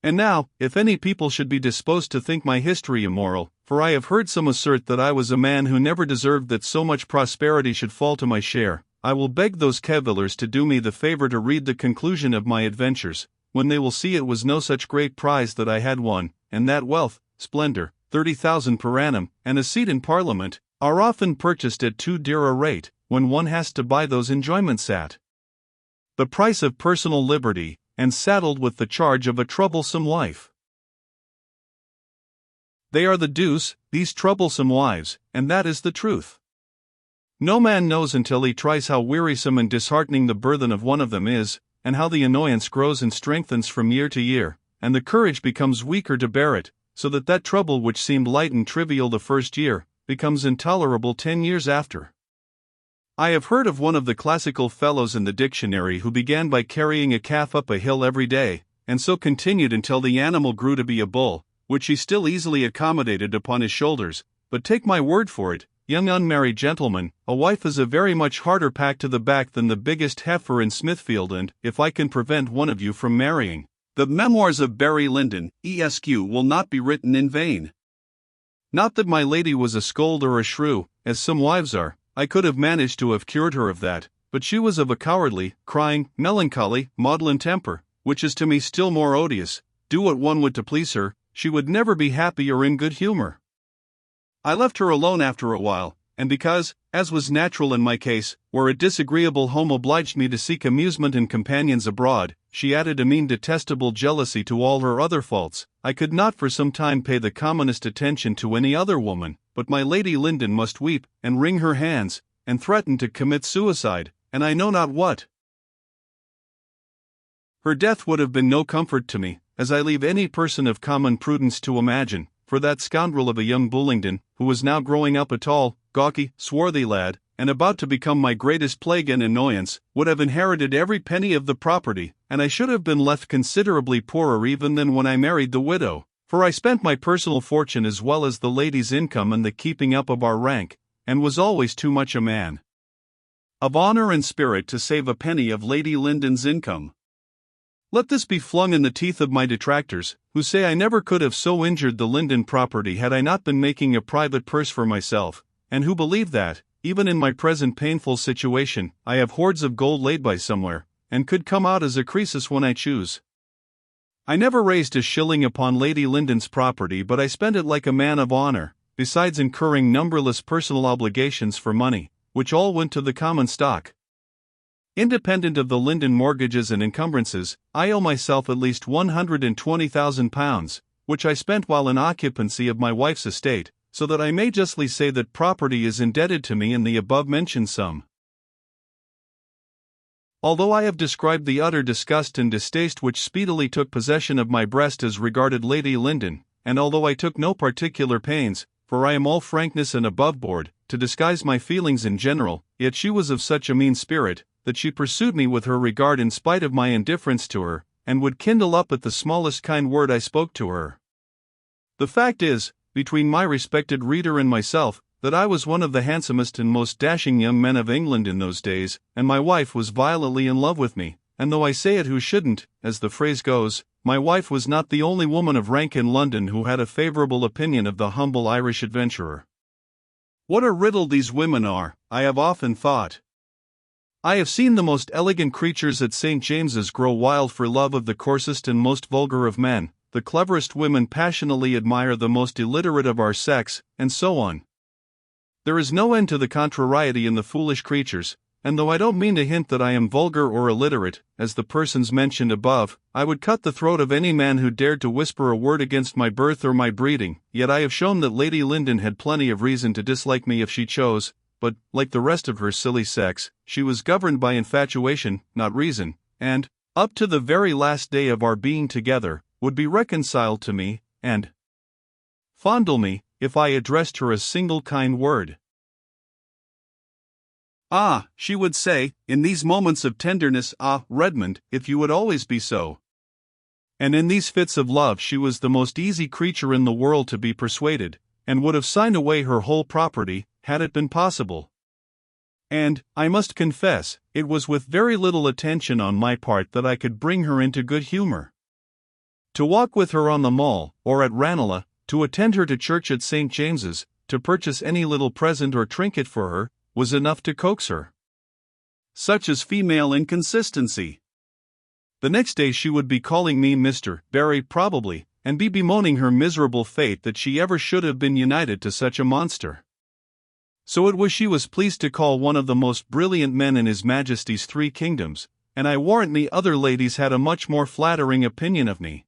And now, if any people should be disposed to think my history immoral, for I have heard some assert that I was a man who never deserved that so much prosperity should fall to my share, I will beg those cavillers to do me the favor to read the conclusion of my adventures, when they will see it was no such great prize that I had won, and that wealth, splendor, 30,000 per annum, and a seat in Parliament, are often purchased at too dear a rate, when one has to buy those enjoyments at the price of personal liberty, and saddled with the charge of a troublesome wife. They are the deuce, these troublesome wives, and that is the truth. No man knows until he tries how wearisome and disheartening the burthen of one of them is, and how the annoyance grows and strengthens from year to year, and the courage becomes weaker to bear it, so that that trouble which seemed light and trivial the first year, becomes intolerable 10 years after. I have heard of one of the classical fellows in the dictionary who began by carrying a calf up a hill every day, and so continued until the animal grew to be a bull, which he still easily accommodated upon his shoulders. But take my word for it, young unmarried gentlemen, a wife is a very much harder pack to the back than the biggest heifer in Smithfield, and, if I can prevent one of you from marrying, the memoirs of Barry Lyndon, Esq. will not be written in vain. Not that my lady was a scold or a shrew, as some wives are. I could have managed to have cured her of that, but she was of a cowardly, crying, melancholy, maudlin temper, which is to me still more odious. Do what one would to please her, she would never be happy or in good humor. I left her alone after a while, and because, as was natural in my case, where a disagreeable home obliged me to seek amusement and companions abroad, she added a mean detestable jealousy to all her other faults. I could not for some time pay the commonest attention to any other woman, but my Lady Lyndon must weep, and wring her hands, and threaten to commit suicide, and I know not what. Her death would have been no comfort to me, as I leave any person of common prudence to imagine, for that scoundrel of a young Bullingdon, who was now growing up a tall, gawky, swarthy lad, and about to become my greatest plague and annoyance, would have inherited every penny of the property, and I should have been left considerably poorer even than when I married the widow, for I spent my personal fortune as well as the lady's income in the keeping up of our rank, and was always too much a man of honor and spirit to save a penny of Lady Lyndon's income. Let this be flung in the teeth of my detractors, who say I never could have so injured the Lyndon property had I not been making a private purse for myself, and who believe that, even in my present painful situation, I have hoards of gold laid by somewhere, and could come out as a Croesus when I choose. I never raised a shilling upon Lady Lyndon's property, but I spent it like a man of honor, besides incurring numberless personal obligations for money, which all went to the common stock. Independent of the Lyndon mortgages and encumbrances, I owe myself at least £120,000, which I spent while in occupancy of my wife's estate, so that I may justly say that property is indebted to me in the above-mentioned sum. Although I have described the utter disgust and distaste which speedily took possession of my breast as regarded Lady Lyndon, and although I took no particular pains, for I am all frankness and above-board, to disguise my feelings in general, yet she was of such a mean spirit, that she pursued me with her regard in spite of my indifference to her, and would kindle up at the smallest kind word I spoke to her. The fact is, between my respected reader and myself, that I was one of the handsomest and most dashing young men of England in those days, and my wife was violently in love with me, and though I say it who shouldn't, as the phrase goes, my wife was not the only woman of rank in London who had a favourable opinion of the humble Irish adventurer. What a riddle these women are, I have often thought. I have seen the most elegant creatures at St. James's grow wild for love of the coarsest and most vulgar of men, the cleverest women passionately admire the most illiterate of our sex, and so on. There is no end to the contrariety in the foolish creatures, and though I don't mean to hint that I am vulgar or illiterate, as the persons mentioned above, I would cut the throat of any man who dared to whisper a word against my birth or my breeding, yet I have shown that Lady Lyndon had plenty of reason to dislike me if she chose, but, like the rest of her silly sex, she was governed by infatuation, not reason, and, up to the very last day of our being together, would be reconciled to me, and fondle me, if I addressed her a single kind word. Ah, she would say, in these moments of tenderness, ah, Redmond, if you would always be so. And in these fits of love she was the most easy creature in the world to be persuaded, and would have signed away her whole property, had it been possible. And, I must confess, it was with very little attention on my part that I could bring her into good humor. To walk with her on the Mall, or at Ranelagh, to attend her to church at St. James's, to purchase any little present or trinket for her, was enough to coax her. Such is female inconsistency. The next day she would be calling me Mr. Barry probably, and be bemoaning her miserable fate that she ever should have been united to such a monster. So it was she was pleased to call one of the most brilliant men in His Majesty's 3 kingdoms, and I warrant me other ladies had a much more flattering opinion of me.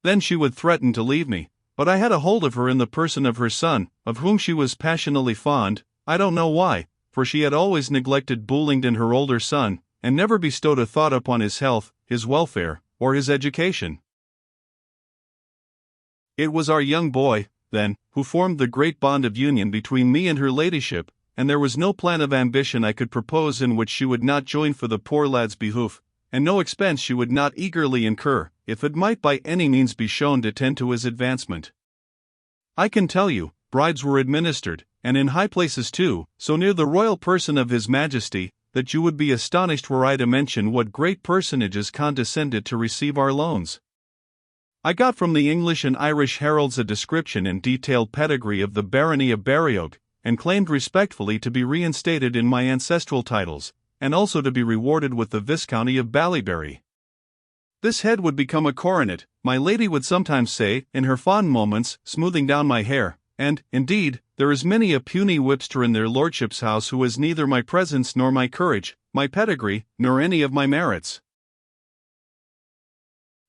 Then she would threaten to leave me, but I had a hold of her in the person of her son, of whom she was passionately fond. I don't know why, for she had always neglected Bullingdon, her older son, and never bestowed a thought upon his health, his welfare, or his education. It was our young boy, then, who formed the great bond of union between me and her ladyship, and there was no plan of ambition I could propose in which she would not join for the poor lad's behoof, and no expense she would not eagerly incur, if it might by any means be shown to tend to his advancement. I can tell you, bribes were administered, and in high places too, so near the royal person of His Majesty, that you would be astonished were I to mention what great personages condescended to receive our loans. I got from the English and Irish heralds a description and detailed pedigree of the barony of Barryogue, and claimed respectfully to be reinstated in my ancestral titles, and also to be rewarded with the Viscounty of Ballyberry. This head would become a coronet, my lady would sometimes say, in her fond moments, smoothing down my hair, and, indeed, there is many a puny whipster in their lordships' house who has neither my presence nor my courage, my pedigree, nor any of my merits.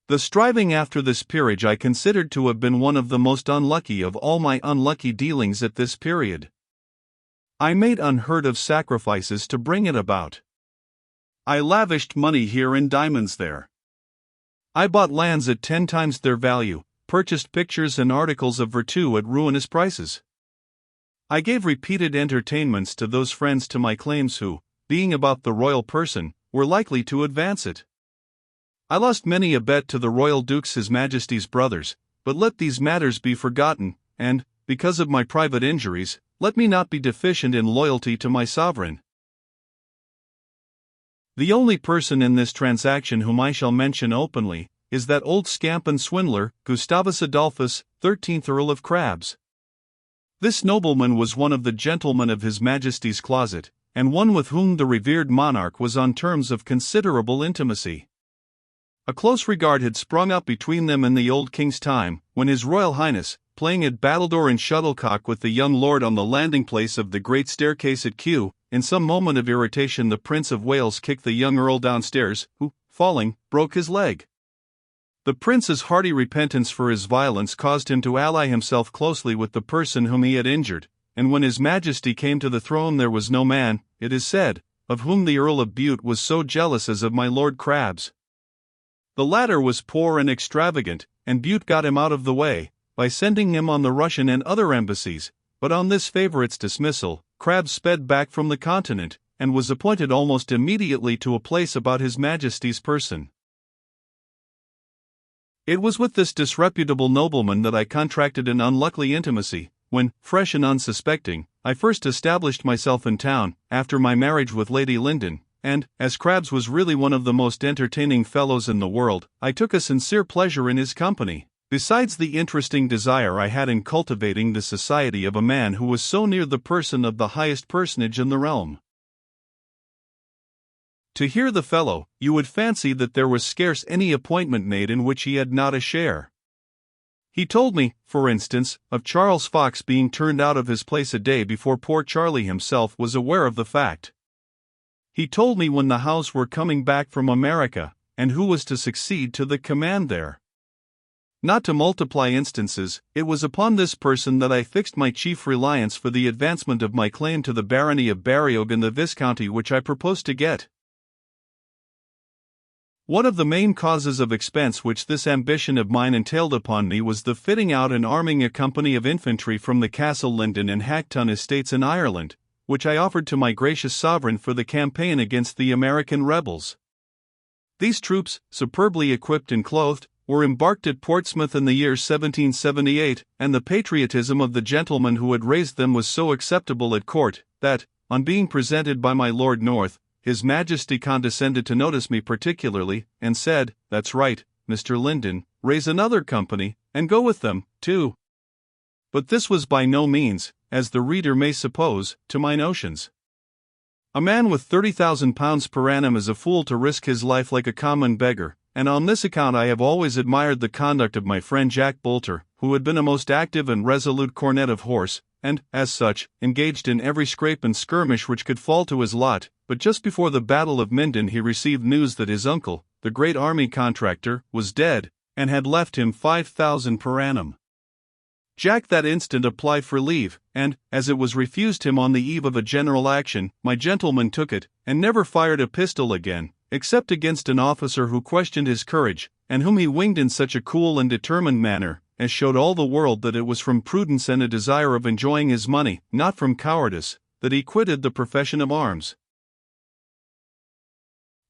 The striving after this peerage I considered to have been one of the most unlucky of all my unlucky dealings at this period. I made unheard of sacrifices to bring it about. I lavished money here and diamonds there. I bought lands at 10 times their value, purchased pictures and articles of virtu at ruinous prices. I gave repeated entertainments to those friends to my claims who, being about the royal person, were likely to advance it. I lost many a bet to the royal dukes, His Majesty's brothers, but let these matters be forgotten, and, because of my private injuries, let me not be deficient in loyalty to my sovereign. The only person in this transaction whom I shall mention openly, is that old scamp and swindler, Gustavus Adolphus, 13th Earl of Crabs. This nobleman was one of the gentlemen of His Majesty's closet, and one with whom the revered monarch was on terms of considerable intimacy. A close regard had sprung up between them in the old king's time, when His Royal Highness, playing at battledore and shuttlecock with the young lord on the landing place of the great staircase at Kew, in some moment of irritation the Prince of Wales kicked the young earl downstairs, who, falling, broke his leg. The prince's hearty repentance for his violence caused him to ally himself closely with the person whom he had injured, and when His Majesty came to the throne there was no man, it is said, of whom the Earl of Bute was so jealous as of my Lord Crabs. The latter was poor and extravagant, and Bute got him out of the way, by sending him on the Russian and other embassies, but on this favourite's dismissal, Crabs sped back from the continent, and was appointed almost immediately to a place about His Majesty's person. It was with this disreputable nobleman that I contracted an unlucky intimacy, when, fresh and unsuspecting, I first established myself in town, after my marriage with Lady Lyndon, and, as Crabs was really one of the most entertaining fellows in the world, I took a sincere pleasure in his company, besides the interesting desire I had in cultivating the society of a man who was so near the person of the highest personage in the realm. To hear the fellow, you would fancy that there was scarce any appointment made in which he had not a share. He told me, for instance, of Charles Fox being turned out of his place a day before poor Charlie himself was aware of the fact. He told me when the House were coming back from America, and who was to succeed to the command there. Not to multiply instances, it was upon this person that I fixed my chief reliance for the advancement of my claim to the barony of Barryogue and the Viscounty which I proposed to get. One of the main causes of expense which this ambition of mine entailed upon me was the fitting out and arming a company of infantry from the Castle Lyndon and Hackton estates in Ireland, which I offered to my gracious sovereign for the campaign against the American rebels. These troops, superbly equipped and clothed, were embarked at Portsmouth in the year 1778, and the patriotism of the gentleman who had raised them was so acceptable at court, that, on being presented by my Lord North, His Majesty condescended to notice me particularly, and said, "That's right, Mr. Lyndon, raise another company, and go with them, too." But this was by no means, as the reader may suppose, to my notions. A man with £30,000 per annum is a fool to risk his life like a common beggar, and on this account I have always admired the conduct of my friend Jack Boulter, who had been a most active and resolute cornet of horse, and, as such, engaged in every scrape and skirmish which could fall to his lot. But just before the Battle of Minden he received news that his uncle, the great army contractor, was dead, and had left him £5,000 per annum. Jack that instant applied for leave, and, as it was refused him on the eve of a general action, my gentleman took it, and never fired a pistol again, except against an officer who questioned his courage, and whom he winged in such a cool and determined manner, as showed all the world that it was from prudence and a desire of enjoying his money, not from cowardice, that he quitted the profession of arms.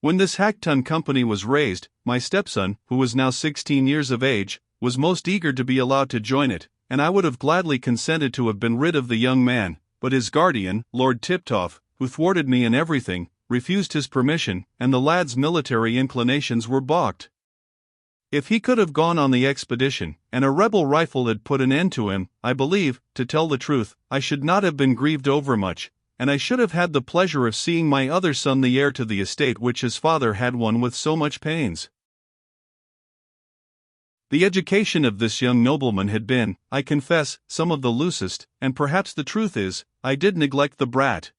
When this hack-ton company was raised, my stepson, who was now 16 years of age, was most eager to be allowed to join it, and I would have gladly consented to have been rid of the young man, but his guardian, Lord Tiptoff, who thwarted me in everything, refused his permission, and the lad's military inclinations were balked. If he could have gone on the expedition, and a rebel rifle had put an end to him, I believe, to tell the truth, I should not have been grieved overmuch, and I should have had the pleasure of seeing my other son the heir to the estate which his father had won with so much pains. The education of this young nobleman had been, I confess, some of the loosest, and perhaps the truth is, I did neglect the brat.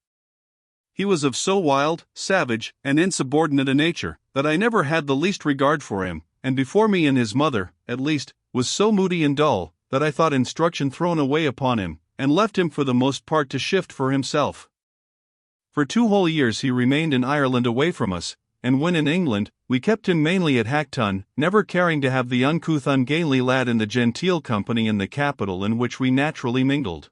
He was of so wild, savage, and insubordinate a nature, that I never had the least regard for him, and before me and his mother, at least, was so moody and dull, that I thought instruction thrown away upon him, and left him for the most part to shift for himself. For 2 whole years he remained in Ireland away from us, and when in England, we kept him mainly at Hackton, never caring to have the uncouth ungainly lad in the genteel company in the capital in which we naturally mingled.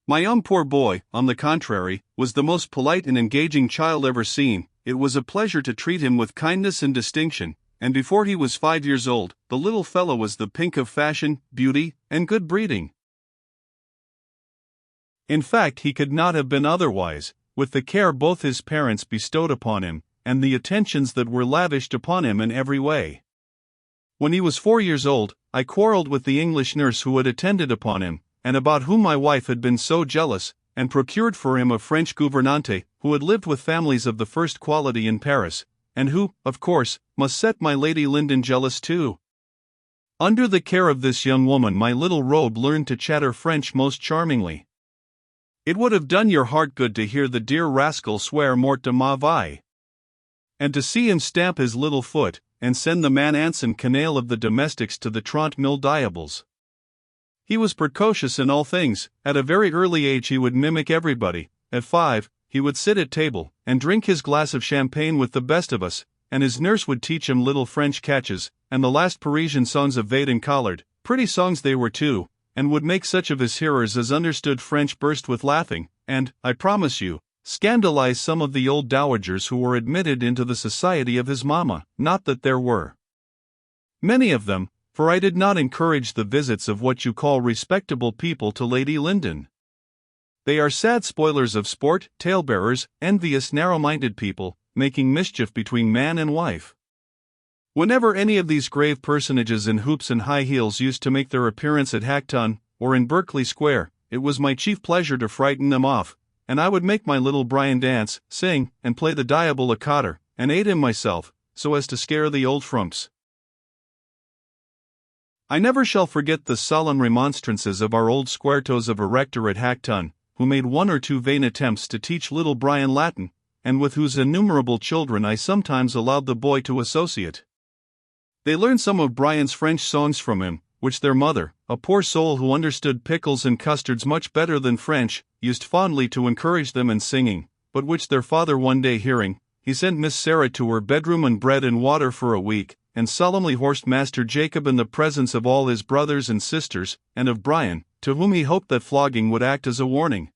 My poor boy, on the contrary, was the most polite and engaging child ever seen. It was a pleasure to treat him with kindness and distinction, and before he was 5 years old, the little fellow was the pink of fashion, beauty, and good breeding. In fact, he could not have been otherwise, with the care both his parents bestowed upon him, and the attentions that were lavished upon him in every way. When he was 4 years old, I quarreled with the English nurse who had attended upon him, and about whom my wife had been so jealous, and procured for him a French gouvernante, who had lived with families of the first quality in Paris, and who, of course, must set my Lady Lyndon jealous too. Under the care of this young woman my little rogue learned to chatter French most charmingly. It would have done your heart good to hear the dear rascal swear mort de ma vie, and to see him stamp his little foot, and send the manants and canaille of the domestics to the 30,000 diables. He was precocious in all things. At a very early age he would mimic everybody. At 5, he would sit at table, and drink his glass of champagne with the best of us, and his nurse would teach him little French catches, and the last Parisian songs of Vade and Collard, pretty songs they were too, and would make such of his hearers as understood French burst with laughing, and, I promise you, scandalize some of the old dowagers who were admitted into the society of his mamma. Not that there were many of them, for I did not encourage the visits of what you call respectable people to Lady Lyndon. They are sad spoilers of sport, talebearers, envious narrow-minded people, making mischief between man and wife. Whenever any of these grave personages in hoops and high heels used to make their appearance at Hackton, or in Berkeley Square, it was my chief pleasure to frighten them off, and I would make my little Brian dance, sing, and play the diable a cotter, and aid him myself, so as to scare the old frumps. I never shall forget the solemn remonstrances of our old squaretoes of a rector at Hackton, who made 1 or 2 vain attempts to teach little Brian Latin, and with whose innumerable children I sometimes allowed the boy to associate. They learned some of Brian's French songs from him, which their mother, a poor soul who understood pickles and custards much better than French, used fondly to encourage them in singing, but which their father one day hearing, he sent Miss Sarah to her bedroom and bread and water for a week, and solemnly horsed Master Jacob in the presence of all his brothers and sisters, and of Brian, to whom he hoped that flogging would act as a warning.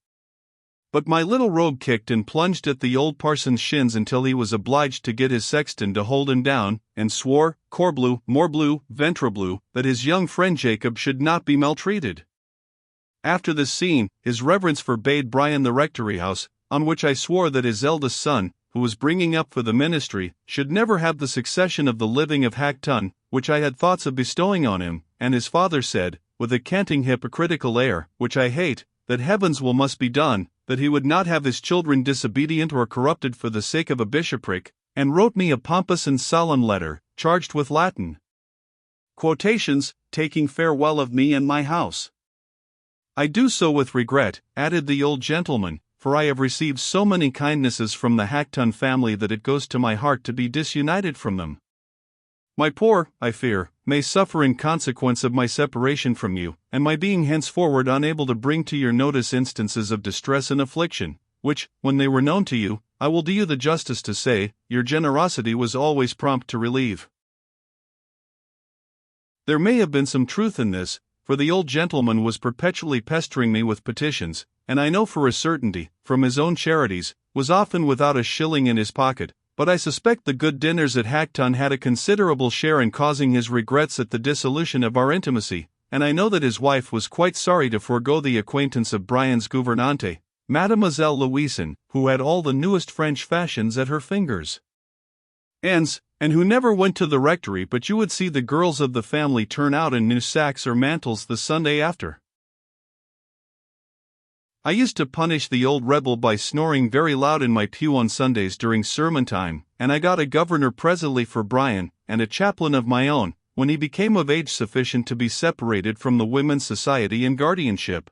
But my little rogue kicked and plunged at the old parson's shins until he was obliged to get his sexton to hold him down, and swore, corbleu, morbleu, ventrebleu, that his young friend Jacob should not be maltreated. After this scene, his reverence forbade Brian the rectory house, on which I swore that his eldest son, who was bringing up for the ministry, should never have the succession of the living of Hackton, which I had thoughts of bestowing on him, and his father said, with a canting hypocritical air, which I hate, that heaven's will must be done, that he would not have his children disobedient or corrupted for the sake of a bishopric, and wrote me a pompous and solemn letter, charged with Latin quotations, taking farewell of me and my house. I do so with regret, added the old gentleman, for I have received so many kindnesses from the Hackton family that it goes to my heart to be disunited from them. My poor, I fear, may suffer in consequence of my separation from you, and my being henceforward unable to bring to your notice instances of distress and affliction, which, when they were known to you, I will do you the justice to say, your generosity was always prompt to relieve. There may have been some truth in this, for the old gentleman was perpetually pestering me with petitions, and I know for a certainty, from his own charities, was often without a shilling in his pocket, but I suspect the good dinners at Hackton had a considerable share in causing his regrets at the dissolution of our intimacy, and I know that his wife was quite sorry to forego the acquaintance of Brian's gouvernante, Mademoiselle Louison, who had all the newest French fashions at her fingers' ends, and who never went to the rectory but you would see the girls of the family turn out in new sacks or mantles the Sunday after. I used to punish the old rebel by snoring very loud in my pew on Sundays during sermon time, and I got a governor presently for Brian, and a chaplain of my own, when he became of age sufficient to be separated from the women's society and guardianship.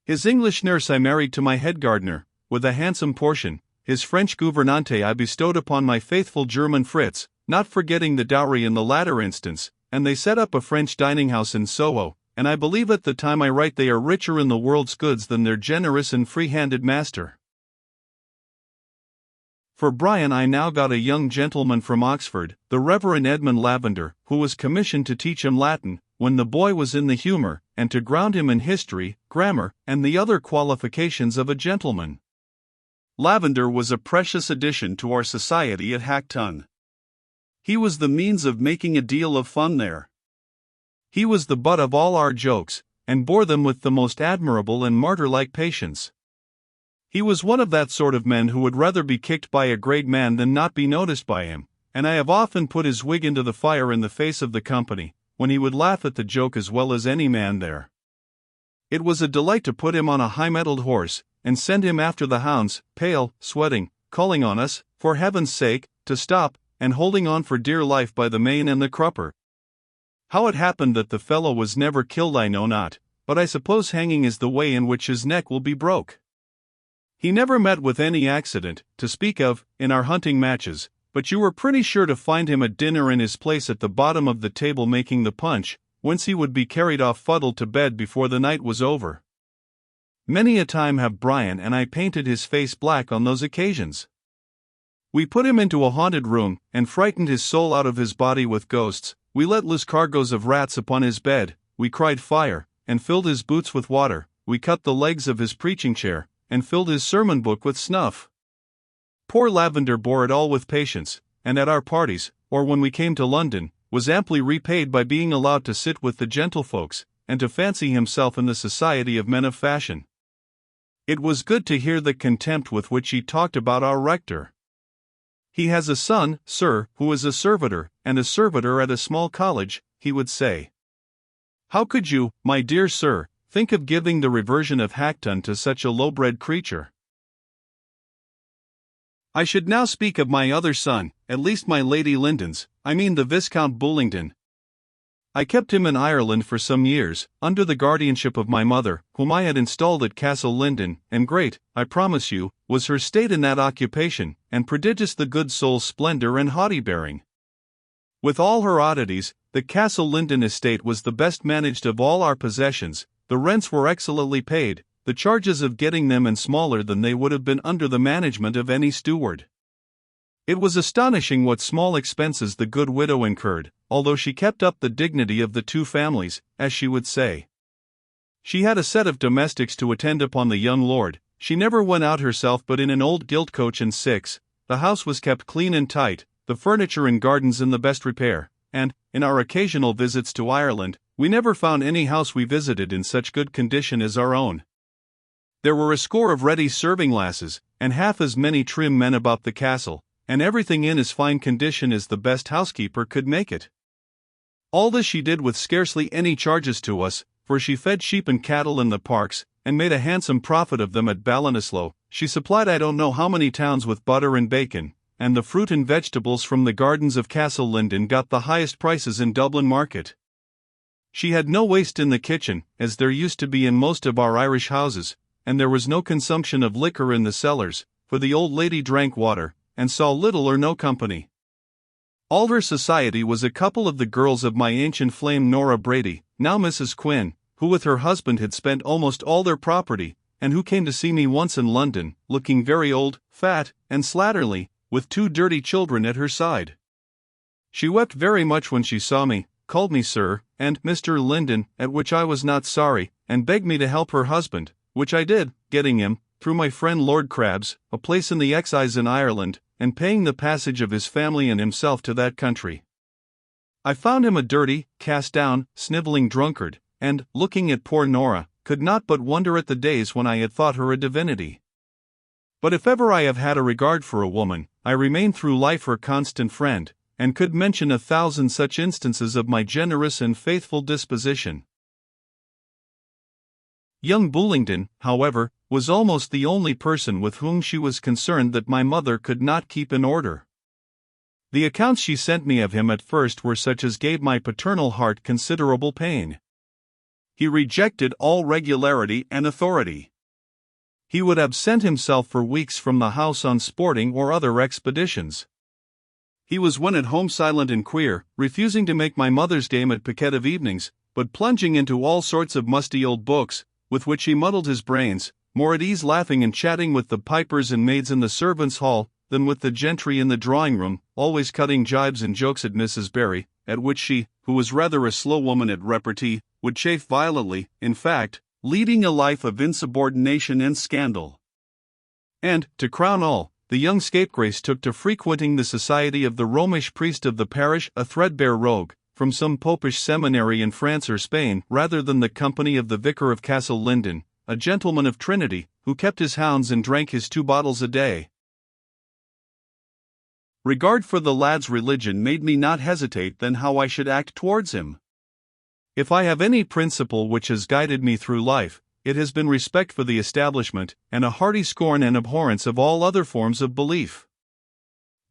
His English nurse I married to my head gardener, with a handsome portion. His French gouvernante I bestowed upon my faithful German Fritz, not forgetting the dowry in the latter instance, and they set up a French dining house in Soho, and I believe at the time I write they are richer in the world's goods than their generous and free-handed master. For Brian I now got a young gentleman from Oxford, the Reverend Edmund Lavender, who was commissioned to teach him Latin, when the boy was in the humour, and to ground him in history, grammar, and the other qualifications of a gentleman. Lavender was a precious addition to our society at Hackton. He was the means of making a deal of fun there. He was the butt of all our jokes, and bore them with the most admirable and martyr-like patience. He was one of that sort of men who would rather be kicked by a great man than not be noticed by him, and I have often put his wig into the fire in the face of the company, when he would laugh at the joke as well as any man there. It was a delight to put him on a high-mettled horse, and send him after the hounds, pale, sweating, calling on us, for heaven's sake, to stop, and holding on for dear life by the mane and the crupper. How it happened that the fellow was never killed I know not, but I suppose hanging is the way in which his neck will be broke. He never met with any accident, to speak of, in our hunting matches, but you were pretty sure to find him at dinner in his place at the bottom of the table making the punch, whence he would be carried off fuddled to bed before the night was over. Many a time have Brian and I painted his face black on those occasions. We put him into a haunted room, and frightened his soul out of his body with ghosts. We let loose cargoes of rats upon his bed, we cried fire, and filled his boots with water, we cut the legs of his preaching chair, and filled his sermon book with snuff. Poor Lavender bore it all with patience, and at our parties, or when we came to London, was amply repaid by being allowed to sit with the gentlefolks, and to fancy himself in the society of men of fashion. It was good to hear the contempt with which he talked about our rector. He has a son, sir, who is a servitor, and a servitor at a small college, he would say. How could you, my dear sir, think of giving the reversion of Hackton to such a low-bred creature? I should now speak of my other son, at least my Lady Lyndon's, I mean the Viscount Bullingdon. I kept him in Ireland for some years, under the guardianship of my mother, whom I had installed at Castle Lyndon, and great, I promise you, was her state in that occupation, and prodigious the good soul's splendor and haughty bearing. With all her oddities, the Castle Lyndon estate was the best managed of all our possessions, the rents were excellently paid, the charges of getting them and smaller than they would have been under the management of any steward. It was astonishing what small expenses the good widow incurred, although she kept up the dignity of the two families, as she would say. She had a set of domestics to attend upon the young lord, she never went out herself but in an old gilt coach and six, the house was kept clean and tight, the furniture and gardens in the best repair, and, in our occasional visits to Ireland, we never found any house we visited in such good condition as our own. There were a score of ready serving lasses, and half as many trim men about the castle, and everything in as fine condition as the best housekeeper could make it. All this she did with scarcely any charges to us, for she fed sheep and cattle in the parks, and made a handsome profit of them at Ballinasloe. She supplied I don't know how many towns with butter and bacon, and the fruit and vegetables from the gardens of Castle Lyndon got the highest prices in Dublin market. She had no waste in the kitchen, as there used to be in most of our Irish houses, and there was no consumption of liquor in the cellars, for the old lady drank water, and saw little or no company. All her society was a couple of the girls of my ancient flame Nora Brady, now Mrs. Quinn, who with her husband had spent almost all their property, and who came to see me once in London, looking very old, fat, and slatternly, with 2 dirty children at her side. She wept very much when she saw me, called me Sir, and Mr. Lyndon, at which I was not sorry, and begged me to help her husband, which I did, getting him, through my friend Lord Crabs, a place in the excise in Ireland, and paying the passage of his family and himself to that country. I found him a dirty, cast-down, snivelling drunkard, and, looking at poor Nora, could not but wonder at the days when I had thought her a divinity. But if ever I have had a regard for a woman, I remain through life her constant friend, and could mention 1,000 such instances of my generous and faithful disposition. Young Bullingdon, however, was almost the only person with whom she was concerned that my mother could not keep in order. The accounts she sent me of him at first were such as gave my paternal heart considerable pain. He rejected all regularity and authority. He would absent himself for weeks from the house on sporting or other expeditions. He was when at home silent and queer, refusing to make my mother's game at piquet of evenings, but plunging into all sorts of musty old books, with which he muddled his brains, more at ease laughing and chatting with the pipers and maids in the servants' hall, than with the gentry in the drawing-room, always cutting jibes and jokes at Mrs. Barry, at which she, who was rather a slow woman at repartee, would chafe violently, in fact, leading a life of insubordination and scandal. And, to crown all, the young scapegrace took to frequenting the society of the Romish priest of the parish, a threadbare rogue, from some popish seminary in France or Spain, rather than the company of the vicar of Castle Lyndon, a gentleman of Trinity, who kept his hounds and drank his 2 bottles a day. Regard for the lad's religion made me not hesitate then how I should act towards him. If I have any principle which has guided me through life, it has been respect for the establishment, and a hearty scorn and abhorrence of all other forms of belief.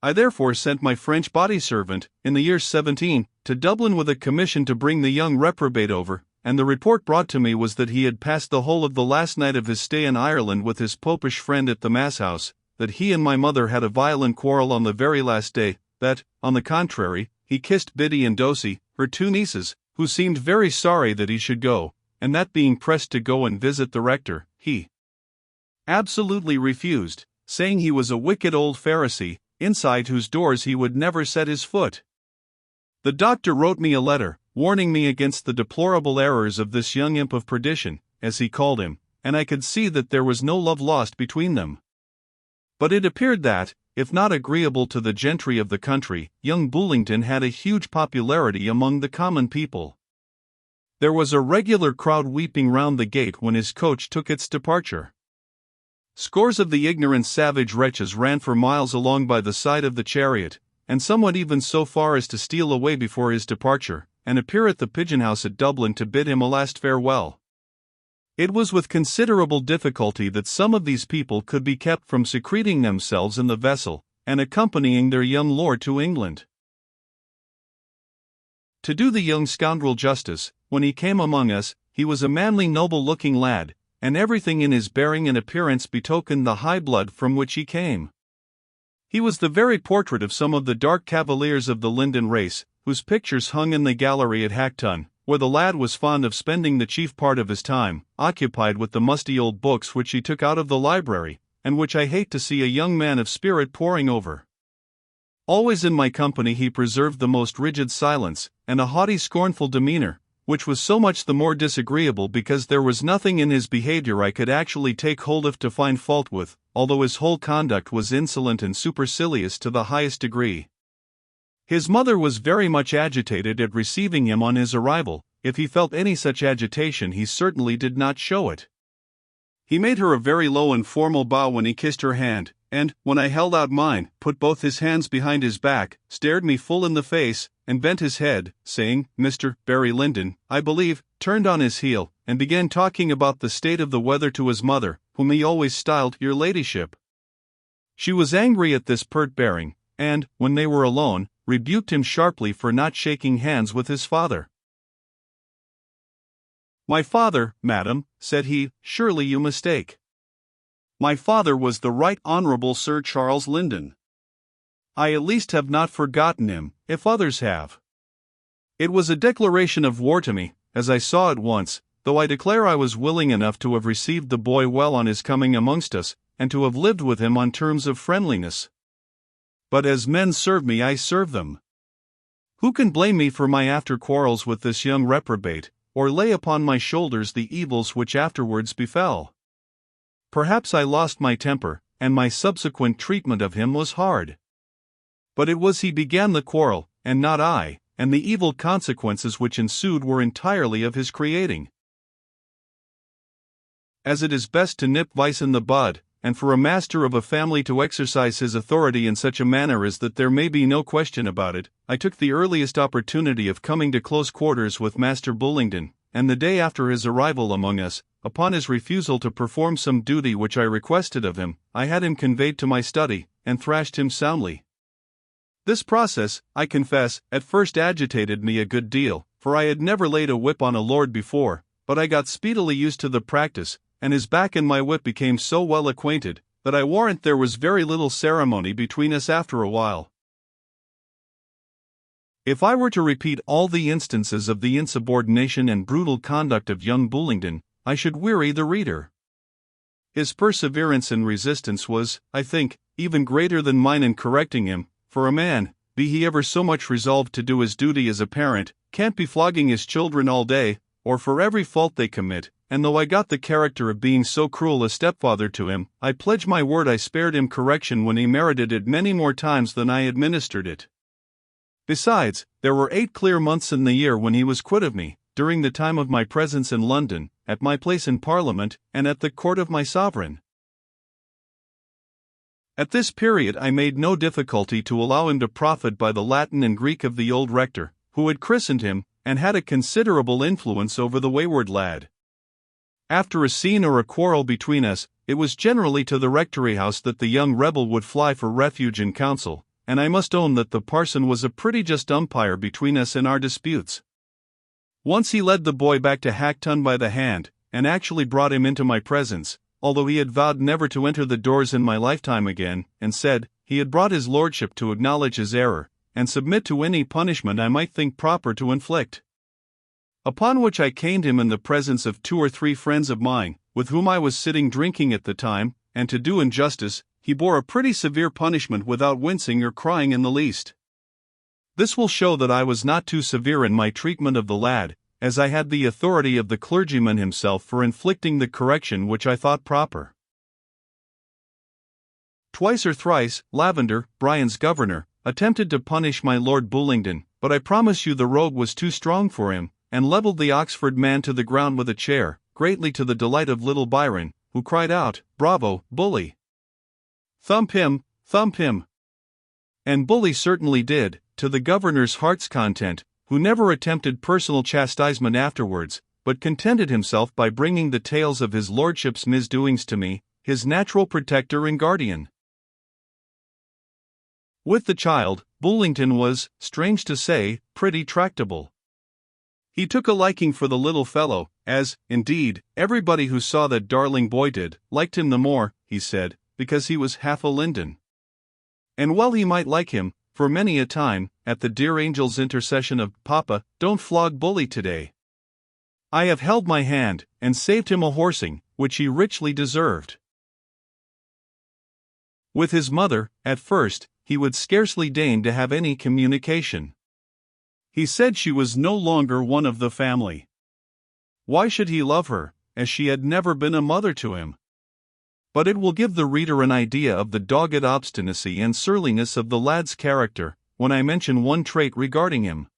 I therefore sent my French body servant, in the year 17, to Dublin with a commission to bring the young reprobate over, and the report brought to me was that he had passed the whole of the last night of his stay in Ireland with his popish friend at the Mass-house, that he and my mother had a violent quarrel on the very last day, that, on the contrary, he kissed Biddy and Dosey, her 2 nieces, who seemed very sorry that he should go, and that being pressed to go and visit the rector, he absolutely refused, saying he was a wicked old Pharisee, inside whose doors he would never set his foot. The doctor wrote me a letter, warning me against the deplorable errors of this young imp of perdition, as he called him, and I could see that there was no love lost between them. But it appeared that, if not agreeable to the gentry of the country, young Bullingdon had a huge popularity among the common people. There was a regular crowd weeping round the gate when his coach took its departure. Scores of the ignorant savage wretches ran for miles along by the side of the chariot, and some went even so far as to steal away before his departure, and appear at the pigeon-house at Dublin to bid him a last farewell. It was with considerable difficulty that some of these people could be kept from secreting themselves in the vessel, and accompanying their young lord to England. To do the young scoundrel justice, when he came among us, he was a manly noble-looking lad, and everything in his bearing and appearance betokened the high blood from which he came. He was the very portrait of some of the dark cavaliers of the Lyndon race, whose pictures hung in the gallery at Hackton, where the lad was fond of spending the chief part of his time, occupied with the musty old books which he took out of the library, and which I hate to see a young man of spirit poring over. Always in my company he preserved the most rigid silence, and a haughty scornful demeanor, which was so much the more disagreeable because there was nothing in his behavior I could actually take hold of to find fault with, although his whole conduct was insolent and supercilious to the highest degree. His mother was very much agitated at receiving him on his arrival. If he felt any such agitation he certainly did not show it. He made her a very low and formal bow when he kissed her hand, and, when I held out mine, put both his hands behind his back, stared me full in the face, and bent his head, saying, "Mr. Barry Lyndon, I believe," turned on his heel, and began talking about the state of the weather to his mother, whom he always styled "Your Ladyship." She was angry at this pert bearing, and, when they were alone, rebuked him sharply for not shaking hands with his father. "My father, madam," said he, "surely you mistake. My father was the Right Honourable Sir Charles Lyndon. I at least have not forgotten him, if others have." It was a declaration of war to me, as I saw at once, though I declare I was willing enough to have received the boy well on his coming amongst us, and to have lived with him on terms of friendliness. But as men serve me, I serve them. Who can blame me for my after quarrels with this young reprobate, or lay upon my shoulders the evils which afterwards befell? Perhaps I lost my temper, and my subsequent treatment of him was hard. But it was he began the quarrel, and not I, and the evil consequences which ensued were entirely of his creating. As it is best to nip vice in the bud, and for a master of a family to exercise his authority in such a manner as that there may be no question about it, I took the earliest opportunity of coming to close quarters with Master Bullingdon, and the day after his arrival among us, upon his refusal to perform some duty which I requested of him, I had him conveyed to my study, and thrashed him soundly. This process, I confess, at first agitated me a good deal, for I had never laid a whip on a lord before, but I got speedily used to the practice, and his back and my whip became so well acquainted, that I warrant there was very little ceremony between us after a while. If I were to repeat all the instances of the insubordination and brutal conduct of young Bullingdon, I should weary the reader. His perseverance and resistance was, I think, even greater than mine in correcting him, for a man, be he ever so much resolved to do his duty as a parent, can't be flogging his children all day, or for every fault they commit, and though I got the character of being so cruel a stepfather to him, I pledge my word I spared him correction when he merited it many more times than I administered it. Besides, there were 8 clear months in the year when he was quit of me, during the time of my presence in London, at my place in Parliament, and at the court of my sovereign. At this period I made no difficulty to allow him to profit by the Latin and Greek of the old rector, who had christened him, and had a considerable influence over the wayward lad. After a scene or a quarrel between us, it was generally to the rectory house that the young rebel would fly for refuge and counsel, and I must own that the parson was a pretty just umpire between us in our disputes. Once he led the boy back to Hackton by the hand, and actually brought him into my presence, although he had vowed never to enter the doors in my lifetime again, and said, he had brought his lordship to acknowledge his error, and submit to any punishment I might think proper to inflict. Upon which I caned him in the presence of 2 or 3 friends of mine, with whom I was sitting drinking at the time, and to do him justice, he bore a pretty severe punishment without wincing or crying in the least. This will show that I was not too severe in my treatment of the lad, as I had the authority of the clergyman himself for inflicting the correction which I thought proper. Twice or thrice, Lavender, Brian's governor, attempted to punish my Lord Bullingdon, but I promise you the rogue was too strong for him, and levelled the Oxford man to the ground with a chair, greatly to the delight of little Byron, who cried out, "Bravo, Bully! Thump him, thump him!" And Bully certainly did, to the governor's heart's content, who never attempted personal chastisement afterwards, but contented himself by bringing the tales of his lordship's misdoings to me, his natural protector and guardian. With the child, Bullingdon was, strange to say, pretty tractable. He took a liking for the little fellow, as, indeed, everybody who saw that darling boy did, liked him the more, he said, because he was half a Lyndon. And well he might like him, for many a time, at the dear angel's intercession of, "Papa, don't flog Bully today," I have held my hand, and saved him a horsing, which he richly deserved. With his mother, at first, he would scarcely deign to have any communication. He said she was no longer one of the family. Why should he love her, as she had never been a mother to him? But it will give the reader an idea of the dogged obstinacy and surliness of the lad's character, when I mention one trait regarding him.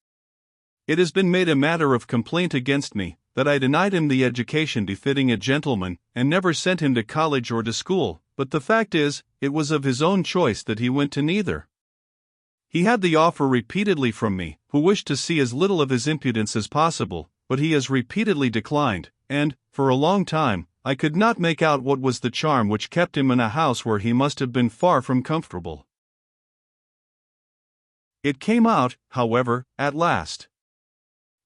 It has been made a matter of complaint against me, that I denied him the education befitting a gentleman, and never sent him to college or to school, but the fact is, it was of his own choice that he went to neither. He had the offer repeatedly from me, who wished to see as little of his impudence as possible, but he has repeatedly declined, and, for a long time, I could not make out what was the charm which kept him in a house where he must have been far from comfortable. It came out, however, at last.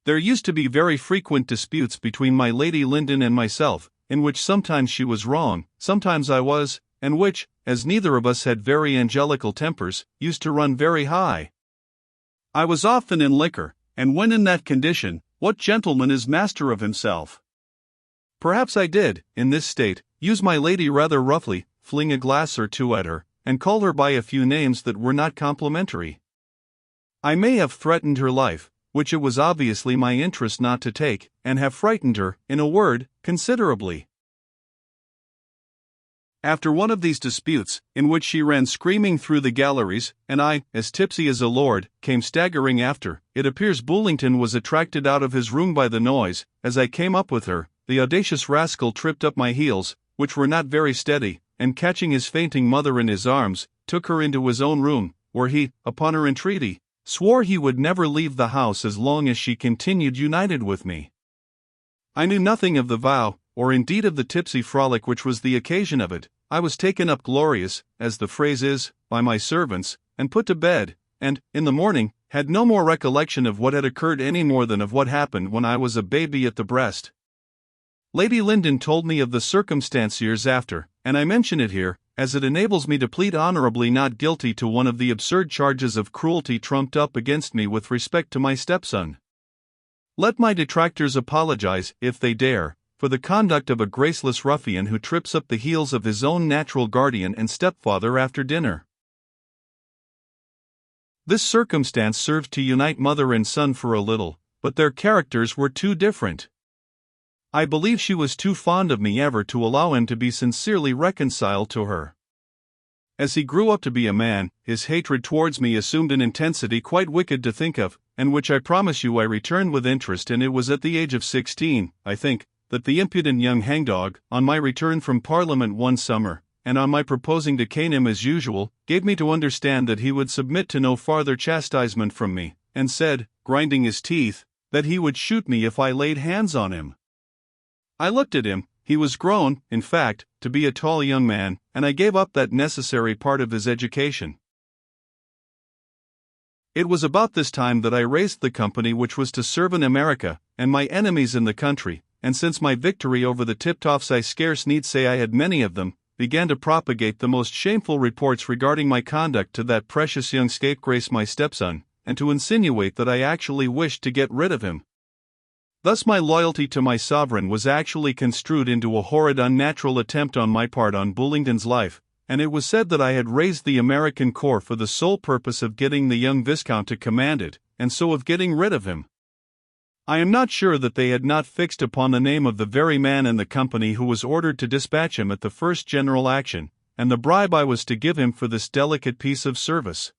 There used to be very frequent disputes between my Lady Lyndon and myself, in which sometimes she was wrong, sometimes I was, and which, as neither of us had very angelical tempers, used to run very high. I was often in liquor, and when in that condition, what gentleman is master of himself? Perhaps I did, in this state, use my lady rather roughly, fling a glass or two at her, and call her by a few names that were not complimentary. I may have threatened her life, which it was obviously my interest not to take, and have frightened her, in a word, considerably. After one of these disputes, in which she ran screaming through the galleries, and I, as tipsy as a lord, came staggering after, it appears Bullington was attracted out of his room by the noise. As I came up with her, the audacious rascal tripped up my heels, which were not very steady, and catching his fainting mother in his arms, took her into his own room, where he, upon her entreaty, swore he would never leave the house as long as she continued united with me. I knew nothing of the vow, or indeed of the tipsy frolic which was the occasion of it. I was taken up glorious, as the phrase is, by my servants, and put to bed, and, in the morning, had no more recollection of what had occurred any more than of what happened when I was a baby at the breast. Lady Lyndon told me of the circumstance years after, and I mention it here, as it enables me to plead honorably not guilty to one of the absurd charges of cruelty trumped up against me with respect to my stepson. Let my detractors apologize, if they dare, for the conduct of a graceless ruffian who trips up the heels of his own natural guardian and stepfather after dinner. This circumstance served to unite mother and son for a little, but their characters were too different. I believe she was too fond of me ever to allow him to be sincerely reconciled to her. As he grew up to be a man, his hatred towards me assumed an intensity quite wicked to think of, and which I promise you I returned with interest, and it was at the age of 16, I think, that the impudent young hangdog, on my return from Parliament one summer, and on my proposing to cane him as usual, gave me to understand that he would submit to no farther chastisement from me, and said, grinding his teeth, that he would shoot me if I laid hands on him. I looked at him. He was grown, in fact, to be a tall young man, and I gave up that necessary part of his education. It was about this time that I raised the company which was to serve in America, and my enemies in the country, and since my victory over the Tiptoffs I scarce need say I had many of them, began to propagate the most shameful reports regarding my conduct to that precious young scapegrace my stepson, and to insinuate that I actually wished to get rid of him. Thus my loyalty to my sovereign was actually construed into a horrid unnatural attempt on my part on Bullington's life, and it was said that I had raised the American corps for the sole purpose of getting the young Viscount to command it, and so of getting rid of him. I am not sure that they had not fixed upon the name of the very man in the company who was ordered to dispatch him at the first general action, and the bribe I was to give him for this delicate piece of service.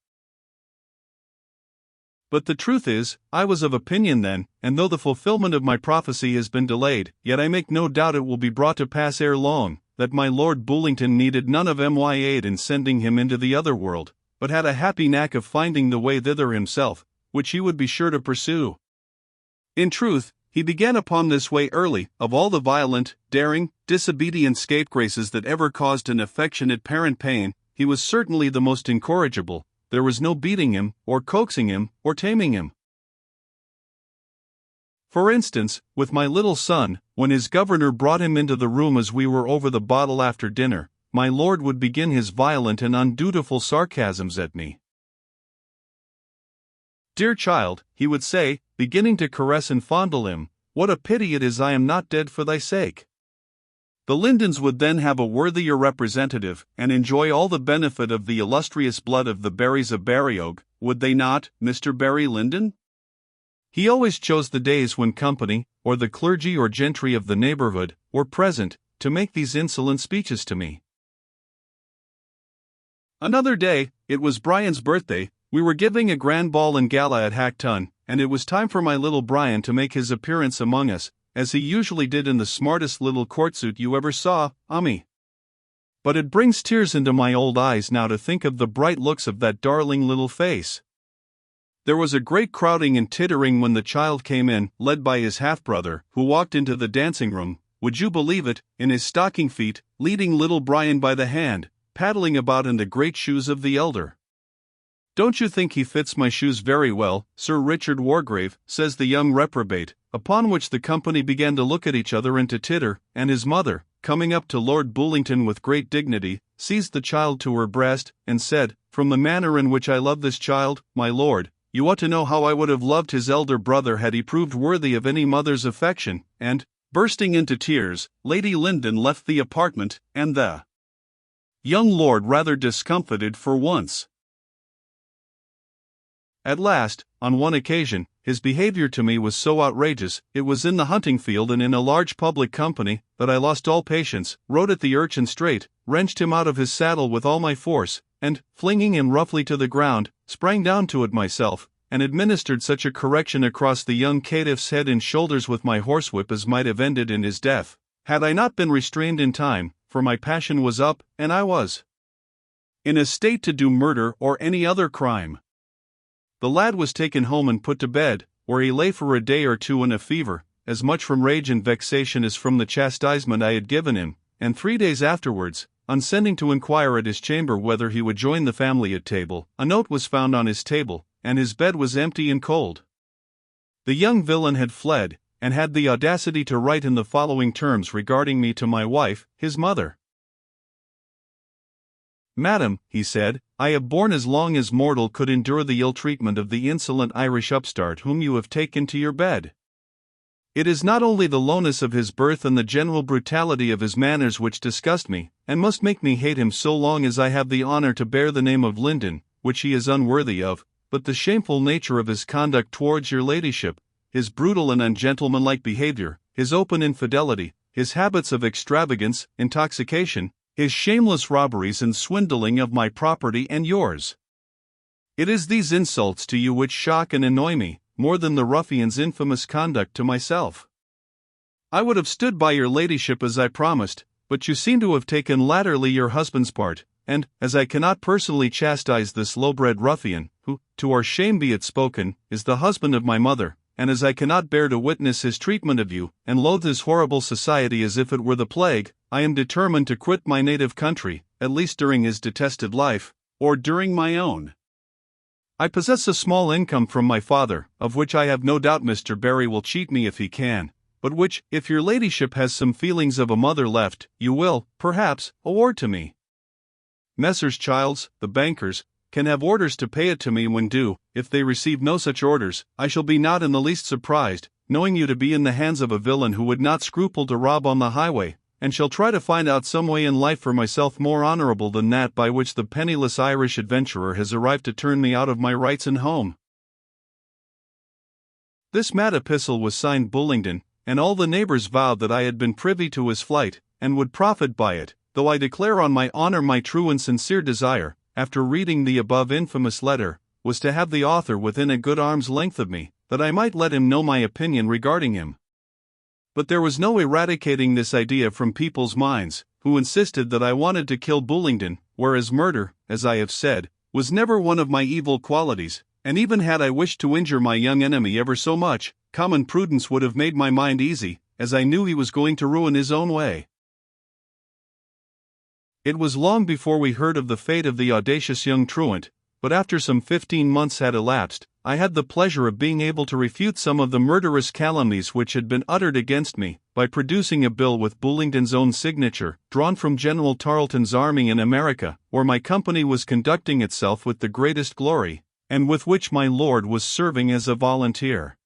But the truth is, I was of opinion then, and though the fulfillment of my prophecy has been delayed, yet I make no doubt it will be brought to pass ere long, that my Lord Bullington needed none of my aid in sending him into the other world, but had a happy knack of finding the way thither himself, which he would be sure to pursue. In truth, he began upon this way early. Of all the violent, daring, disobedient scapegraces that ever caused an affectionate parent pain, he was certainly the most incorrigible. There was no beating him, or coaxing him, or taming him. For instance, with my little son, when his governor brought him into the room as we were over the bottle after dinner, my lord would begin his violent and undutiful sarcasms at me. "Dear child," he would say, beginning to caress and fondle him, "what a pity it is I am not dead for thy sake." The Lyndons would then have a worthier representative, and enjoy all the benefit of the illustrious blood of the Barrys of Barryogue, would they not, Mr. Barry Lyndon? He always chose the days when company, or the clergy or gentry of the neighborhood, were present, to make these insolent speeches to me. Another day, it was Brian's birthday. We were giving a grand ball and gala at Hackton, and it was time for my little Brian to make his appearance among us, as he usually did in the smartest little court suit you ever saw, But it brings tears into my old eyes now to think of the bright looks of that darling little face. There was a great crowding and tittering when the child came in, led by his half-brother, who walked into the dancing room, would you believe it, in his stocking feet, leading little Brian by the hand, paddling about in the great shoes of the elder. "Don't you think he fits my shoes very well, Sir Richard Wargrave?" says the young reprobate, upon which the company began to look at each other and to titter, and his mother, coming up to Lord Bullington with great dignity, seized the child to her breast, and said, "From the manner in which I love this child, my lord, you ought to know how I would have loved his elder brother had he proved worthy of any mother's affection," and, bursting into tears, Lady Lyndon left the apartment, and the young lord rather discomfited for once. At last, on one occasion, his behavior to me was so outrageous, it was in the hunting field and in a large public company, that I lost all patience, rode at the urchin straight, wrenched him out of his saddle with all my force, and, flinging him roughly to the ground, sprang down to it myself, and administered such a correction across the young caitiff's head and shoulders with my horsewhip as might have ended in his death, had I not been restrained in time, for my passion was up, and I was in a state to do murder or any other crime. The lad was taken home and put to bed, where he lay for a day or two in a fever, as much from rage and vexation as from the chastisement I had given him, and 3 days afterwards, on sending to inquire at his chamber whether he would join the family at table, a note was found on his table, and his bed was empty and cold. The young villain had fled, and had the audacity to write in the following terms regarding me to my wife, his mother. "Madam," he said, "I have borne as long as mortal could endure the ill treatment of the insolent Irish upstart whom you have taken to your bed. It is not only the lowness of his birth and the general brutality of his manners which disgust me, and must make me hate him so long as I have the honor to bear the name of Lyndon, which he is unworthy of, but the shameful nature of his conduct towards your ladyship, his brutal and ungentlemanlike behavior, his open infidelity, his habits of extravagance, intoxication, his shameless robberies and swindling of my property and yours. It is these insults to you which shock and annoy me, more than the ruffian's infamous conduct to myself. I would have stood by your ladyship as I promised, but you seem to have taken latterly your husband's part, and, as I cannot personally chastise this low-bred ruffian, who, to our shame be it spoken, is the husband of my mother, and as I cannot bear to witness his treatment of you, and loathe his horrible society as if it were the plague, I am determined to quit my native country, at least during his detested life, or during my own. I possess a small income from my father, of which I have no doubt Mr. Barry will cheat me if he can, but which, if your ladyship has some feelings of a mother left, you will, perhaps, award to me. Messrs. Childs, the bankers, can have orders to pay it to me when due. If they receive no such orders, I shall be not in the least surprised, knowing you to be in the hands of a villain who would not scruple to rob on the highway, and shall try to find out some way in life for myself more honorable than that by which the penniless Irish adventurer has arrived to turn me out of my rights and home." This mad epistle was signed Bullingdon, and all the neighbors vowed that I had been privy to his flight, and would profit by it, though I declare on my honor my true and sincere desire, after reading the above infamous letter, was to have the author within a good arm's length of me, that I might let him know my opinion regarding him. But there was no eradicating this idea from people's minds, who insisted that I wanted to kill Bullingdon, whereas murder, as I have said, was never one of my evil qualities, and even had I wished to injure my young enemy ever so much, common prudence would have made my mind easy, as I knew he was going to ruin his own way. It was long before we heard of the fate of the audacious young truant, but after some 15 months had elapsed, I had the pleasure of being able to refute some of the murderous calumnies which had been uttered against me, by producing a bill with Bullingdon's own signature, drawn from General Tarleton's army in America, where my company was conducting itself with the greatest glory, and with which my lord was serving as a volunteer.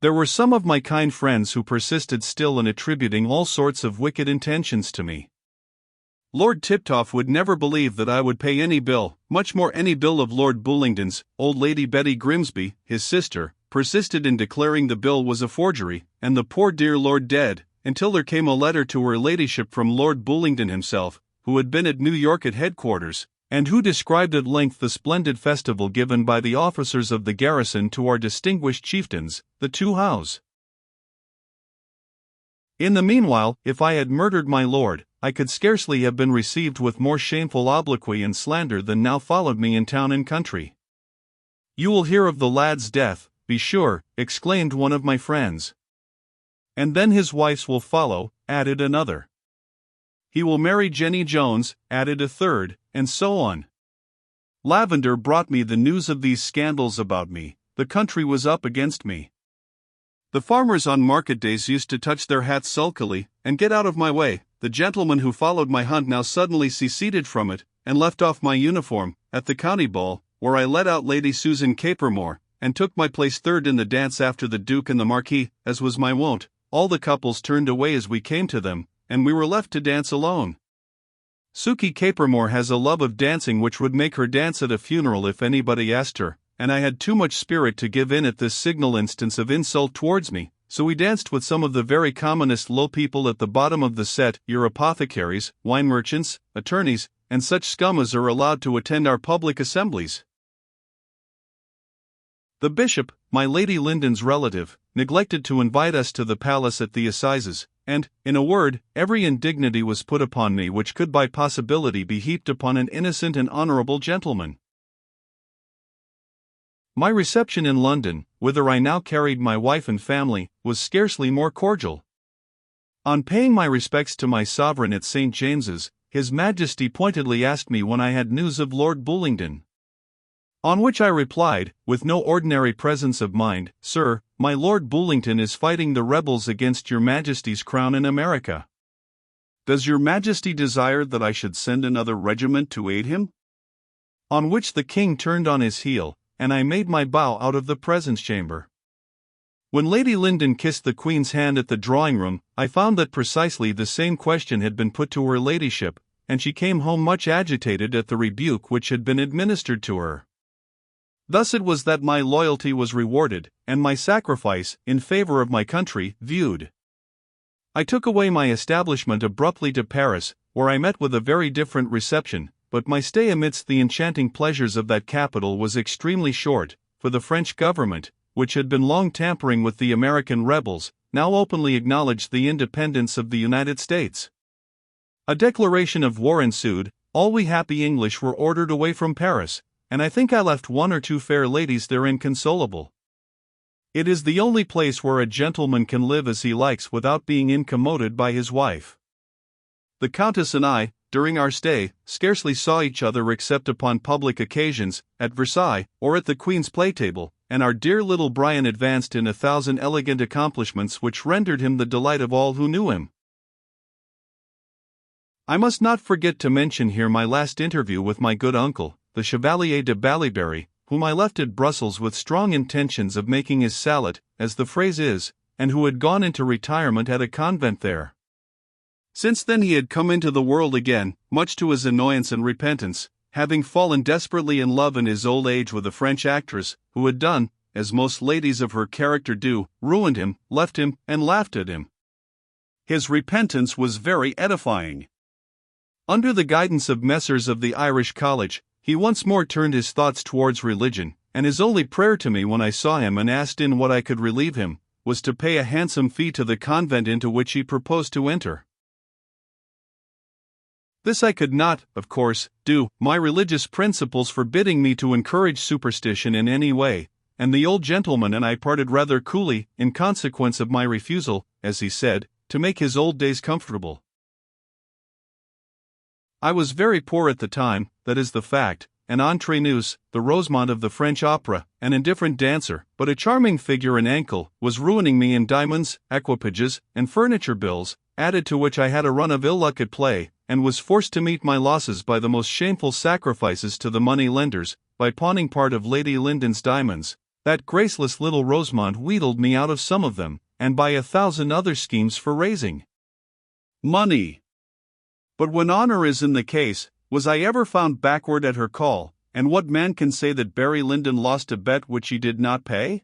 There were some of my kind friends who persisted still in attributing all sorts of wicked intentions to me. Lord Tiptoft would never believe that I would pay any bill, much more any bill of Lord Bullingdon's. Old Lady Betty Grimsby, his sister, persisted in declaring the bill was a forgery, and the poor dear lord dead, until there came a letter to her ladyship from Lord Bullingdon himself, who had been at New York at headquarters, and who described at length the splendid festival given by the officers of the garrison to our distinguished chieftains, the two Howes. In the meanwhile, if I had murdered my lord, I could scarcely have been received with more shameful obloquy and slander than now followed me in town and country. You will hear of the lad's death, be sure, exclaimed one of my friends. And then his wife's will follow, added another. He will marry Jenny Jones, added a third, and so on. Lavender brought me the news of these scandals about me. The country was up against me. The farmers on market days used to touch their hats sulkily, and get out of my way. The gentleman who followed my hunt now suddenly seceded from it, and left off my uniform, at the county ball, where I led out Lady Susan Capermore, and took my place third in the dance after the Duke and the Marquis, as was my wont. All the couples turned away as we came to them, and we were left to dance alone. Suki Capermore has a love of dancing which would make her dance at a funeral if anybody asked her, and I had too much spirit to give in at this signal instance of insult towards me, so we danced with some of the very commonest low people at the bottom of the set, your apothecaries, wine merchants, attorneys, and such scum as are allowed to attend our public assemblies. The bishop, my Lady Lyndon's relative, neglected to invite us to the palace at the assizes, and, in a word, every indignity was put upon me which could by possibility be heaped upon an innocent and honourable gentleman. My reception in London, whither I now carried my wife and family, was scarcely more cordial. On paying my respects to my sovereign at St. James's, His Majesty pointedly asked me when I had news of Lord Bullingdon. On which I replied, with no ordinary presence of mind, Sir, my Lord Bullingdon is fighting the rebels against your Majesty's crown in America. Does your Majesty desire that I should send another regiment to aid him? On which the king turned on his heel, and I made my bow out of the presence chamber. When Lady Lyndon kissed the Queen's hand at the drawing-room, I found that precisely the same question had been put to her ladyship, and she came home much agitated at the rebuke which had been administered to her. Thus it was that my loyalty was rewarded, and my sacrifice, in favor of my country, viewed. I took away my establishment abruptly to Paris, where I met with a very different reception, but my stay amidst the enchanting pleasures of that capital was extremely short, for the French government, which had been long tampering with the American rebels, now openly acknowledged the independence of the United States. A declaration of war ensued, all we happy English were ordered away from Paris, and I think I left one or two fair ladies there inconsolable. It is the only place where a gentleman can live as he likes without being incommoded by his wife. The Countess and I, during our stay, scarcely saw each other except upon public occasions, at Versailles, or at the Queen's play-table, and our dear little Brian advanced in 1,000 elegant accomplishments which rendered him the delight of all who knew him. I must not forget to mention here my last interview with my good uncle, the Chevalier de Ballyberry, whom I left at Brussels with strong intentions of making his salad, as the phrase is, and who had gone into retirement at a convent there. Since then he had come into the world again, much to his annoyance and repentance, having fallen desperately in love in his old age with a French actress, who had done, as most ladies of her character do, ruined him, left him, and laughed at him. His repentance was very edifying. Under the guidance of Messrs of the Irish College, he once more turned his thoughts towards religion, and his only prayer to me when I saw him and asked in what I could relieve him, was to pay a handsome fee to the convent into which he proposed to enter. This I could not, of course, do, my religious principles forbidding me to encourage superstition in any way, and the old gentleman and I parted rather coolly, in consequence of my refusal, as he said, to make his old days comfortable. I was very poor at the time, that is the fact, an entraîneuse, the Rosemont of the French opera, an indifferent dancer, but a charming figure and ankle, was ruining me in diamonds, equipages, and furniture bills, added to which I had a run of ill luck at play, and was forced to meet my losses by the most shameful sacrifices to the money lenders, by pawning part of Lady Lyndon's diamonds. That graceless little Rosemont wheedled me out of some of them, and by 1,000 other schemes for raising money. But when honor is in the case, was I ever found backward at her call, and what man can say that Barry Lyndon lost a bet which he did not pay?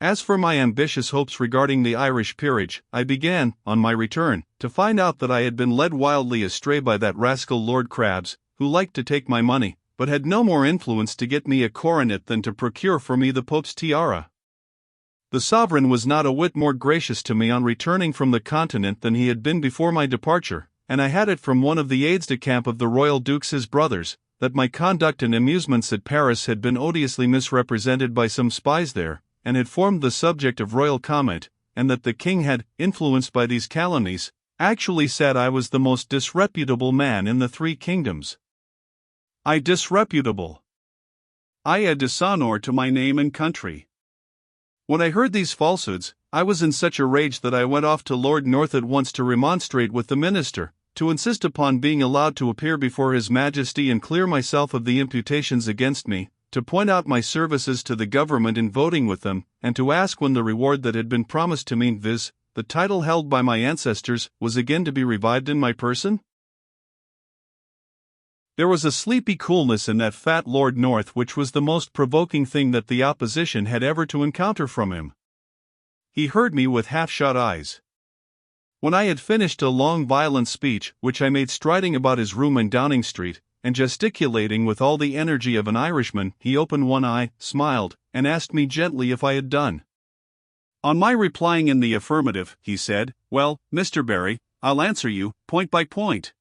As for my ambitious hopes regarding the Irish peerage, I began, on my return, to find out that I had been led wildly astray by that rascal Lord Crabs, who liked to take my money, but had no more influence to get me a coronet than to procure for me the Pope's tiara. The sovereign was not a whit more gracious to me on returning from the continent than he had been before my departure, and I had it from one of the aides-de-camp of the royal dukes his brothers, that my conduct and amusements at Paris had been odiously misrepresented by some spies there, and had formed the subject of royal comment, and that the king had, influenced by these calumnies, actually said I was the most disreputable man in the 3 kingdoms. I disreputable! I a dishonor to my name and country. When I heard these falsehoods, I was in such a rage that I went off to Lord North at once to remonstrate with the minister, to insist upon being allowed to appear before His Majesty and clear myself of the imputations against me, to point out my services to the government in voting with them, and to ask when the reward that had been promised to me, viz., the title held by my ancestors, was again to be revived in my person? There was a sleepy coolness in that fat Lord North which was the most provoking thing that the opposition had ever to encounter from him. He heard me with half-shut eyes. When I had finished a long violent speech, which I made striding about his room in Downing Street, and gesticulating with all the energy of an Irishman, he opened one eye, smiled, and asked me gently if I had done. On my replying in the affirmative, he said, "Well, Mr. Barry, I'll answer you, point by point.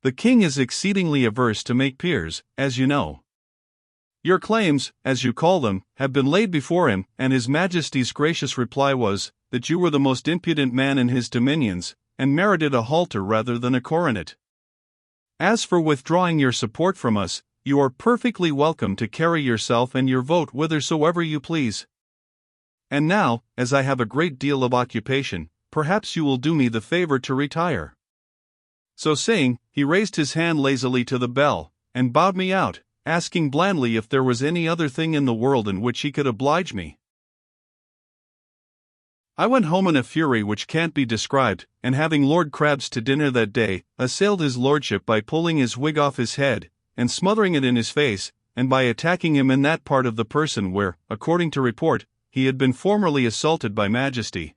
The king is exceedingly averse to make peers, as you know. Your claims, as you call them, have been laid before him, and His Majesty's gracious reply was, that you were the most impudent man in his dominions, and merited a halter rather than a coronet. As for withdrawing your support from us, you are perfectly welcome to carry yourself and your vote whithersoever you please. And now, as I have a great deal of occupation, perhaps you will do me the favor to retire." So saying, he raised his hand lazily to the bell, and bowed me out, asking blandly if there was any other thing in the world in which he could oblige me. I went home in a fury which can't be described, and having Lord Crabs to dinner that day, assailed his lordship by pulling his wig off his head, and smothering it in his face, and by attacking him in that part of the person where, according to report, he had been formerly assaulted by Majesty.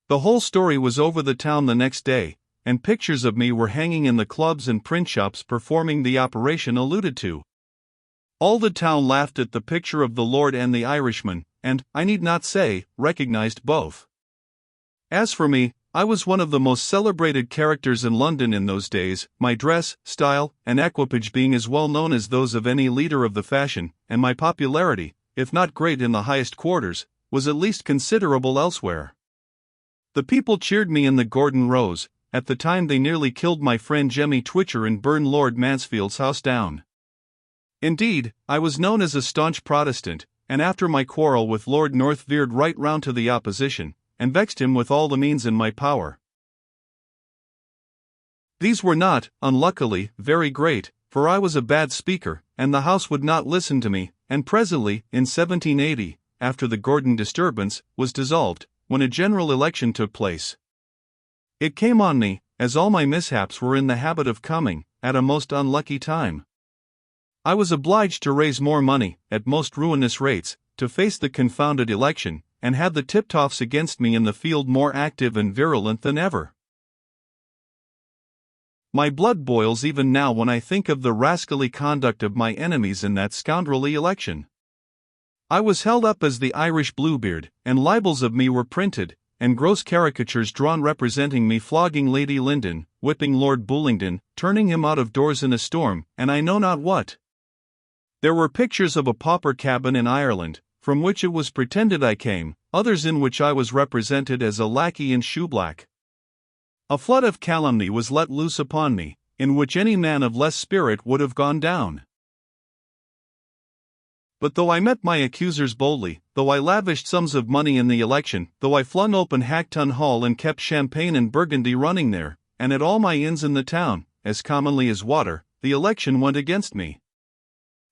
The whole story was over the town the next day, and pictures of me were hanging in the clubs and print shops performing the operation alluded to. All the town laughed at the picture of the Lord and the Irishman, and, I need not say, recognized both. As for me, I was one of the most celebrated characters in London in those days, my dress, style, and equipage being as well known as those of any leader of the fashion, and my popularity, if not great in the highest quarters, was at least considerable elsewhere. The people cheered me in the Gordon Rose. At the time they nearly killed my friend Jemmy Twitcher and burned Lord Mansfield's house down. Indeed, I was known as a staunch Protestant, and after my quarrel with Lord North veered right round to the opposition, and vexed him with all the means in my power. These were not, unluckily, very great, for I was a bad speaker, and the House would not listen to me, and presently, in 1780, after the Gordon disturbance, was dissolved, when a general election took place. It came on me, as all my mishaps were in the habit of coming, at a most unlucky time. I was obliged to raise more money, at most ruinous rates, to face the confounded election, and had the Tiptoffs against me in the field more active and virulent than ever. My blood boils even now when I think of the rascally conduct of my enemies in that scoundrelly election. I was held up as the Irish Bluebeard, and libels of me were printed, and gross caricatures drawn representing me flogging Lady Lyndon, whipping Lord Bullingdon, turning him out of doors in a storm, and I know not what. There were pictures of a pauper cabin in Ireland, from which it was pretended I came, others in which I was represented as a lackey in shoeblack. A flood of calumny was let loose upon me, in which any man of less spirit would have gone down. But though I met my accusers boldly, though I lavished sums of money in the election, though I flung open Hackton Hall and kept champagne and Burgundy running there, and at all my inns in the town, as commonly as water, the election went against me.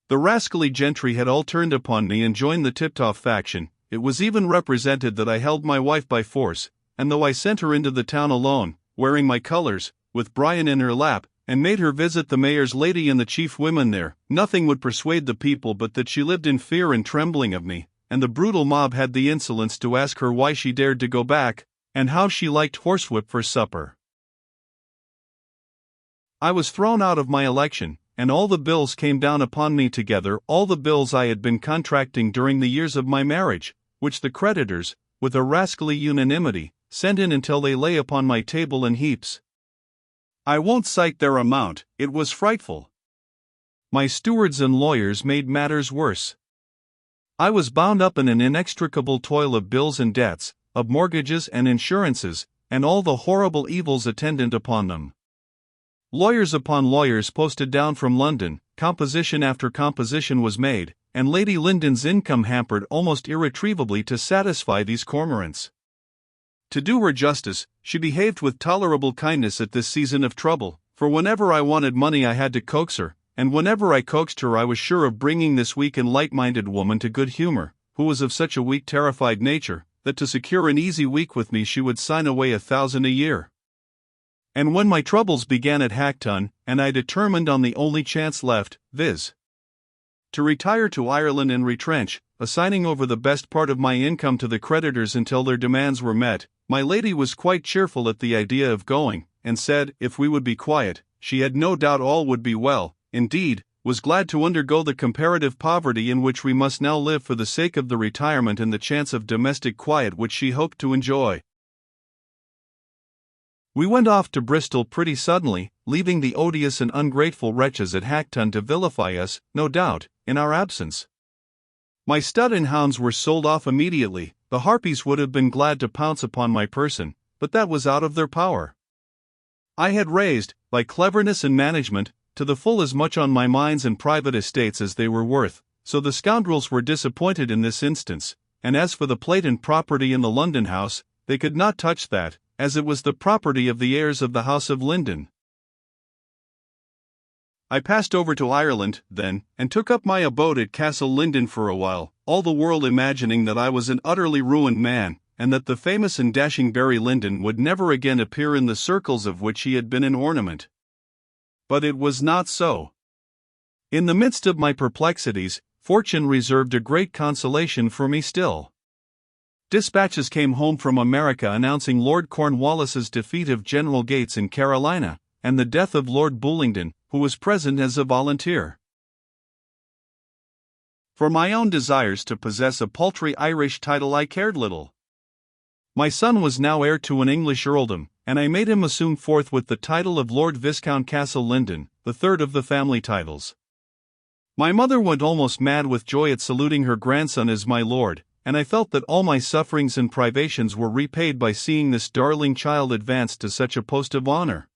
The rascally gentry had all turned upon me and joined the Tiptoff faction. It was even represented that I held my wife by force, and though I sent her into the town alone, wearing my colors, with Brian in her lap, and made her visit the mayor's lady and the chief women there, nothing would persuade the people but that she lived in fear and trembling of me, and the brutal mob had the insolence to ask her why she dared to go back, and how she liked horsewhip for supper. I was thrown out of my election, and all the bills came down upon me together, all the bills I had been contracting during the years of my marriage, which the creditors, with a rascally unanimity, sent in until they lay upon my table in heaps. I won't cite their amount, it was frightful. My stewards and lawyers made matters worse. I was bound up in an inextricable toil of bills and debts, of mortgages and insurances, and all the horrible evils attendant upon them. Lawyers upon lawyers posted down from London, composition after composition was made, and Lady Lyndon's income hampered almost irretrievably to satisfy these cormorants. To do her justice, she behaved with tolerable kindness at this season of trouble, for whenever I wanted money I had to coax her, and whenever I coaxed her I was sure of bringing this weak and light-minded woman to good humor, who was of such a weak, terrified nature, that to secure an easy week with me she would sign away 1,000 a year. And when my troubles began at Hackton, and I determined on the only chance left, viz. to retire to Ireland and retrench, assigning over the best part of my income to the creditors until their demands were met, my lady was quite cheerful at the idea of going, and said, if we would be quiet, she had no doubt all would be well, indeed, was glad to undergo the comparative poverty in which we must now live for the sake of the retirement and the chance of domestic quiet which she hoped to enjoy. We went off to Bristol pretty suddenly, leaving the odious and ungrateful wretches at Hackton to vilify us, no doubt, in our absence. My stud and hounds were sold off immediately. The harpies would have been glad to pounce upon my person, but that was out of their power. I had raised, by cleverness and management, to the full as much on my mines and private estates as they were worth, so the scoundrels were disappointed in this instance, and as for the plate and property in the London house, they could not touch that, as it was the property of the heirs of the House of Lyndon. I passed over to Ireland, then, and took up my abode at Castle Lyndon for a while, all the world imagining that I was an utterly ruined man, and that the famous and dashing Barry Lyndon would never again appear in the circles of which he had been an ornament. But it was not so. In the midst of my perplexities, fortune reserved a great consolation for me still. Dispatches came home from America announcing Lord Cornwallis's defeat of General Gates in Carolina, and the death of Lord Bullingdon, who was present as a volunteer. For my own desires to possess a paltry Irish title I cared little. My son was now heir to an English earldom, and I made him assume forthwith the title of Lord Viscount Castle Lyndon, the third of the family titles. My mother went almost mad with joy at saluting her grandson as my lord, and I felt that all my sufferings and privations were repaid by seeing this darling child advanced to such a post of honor.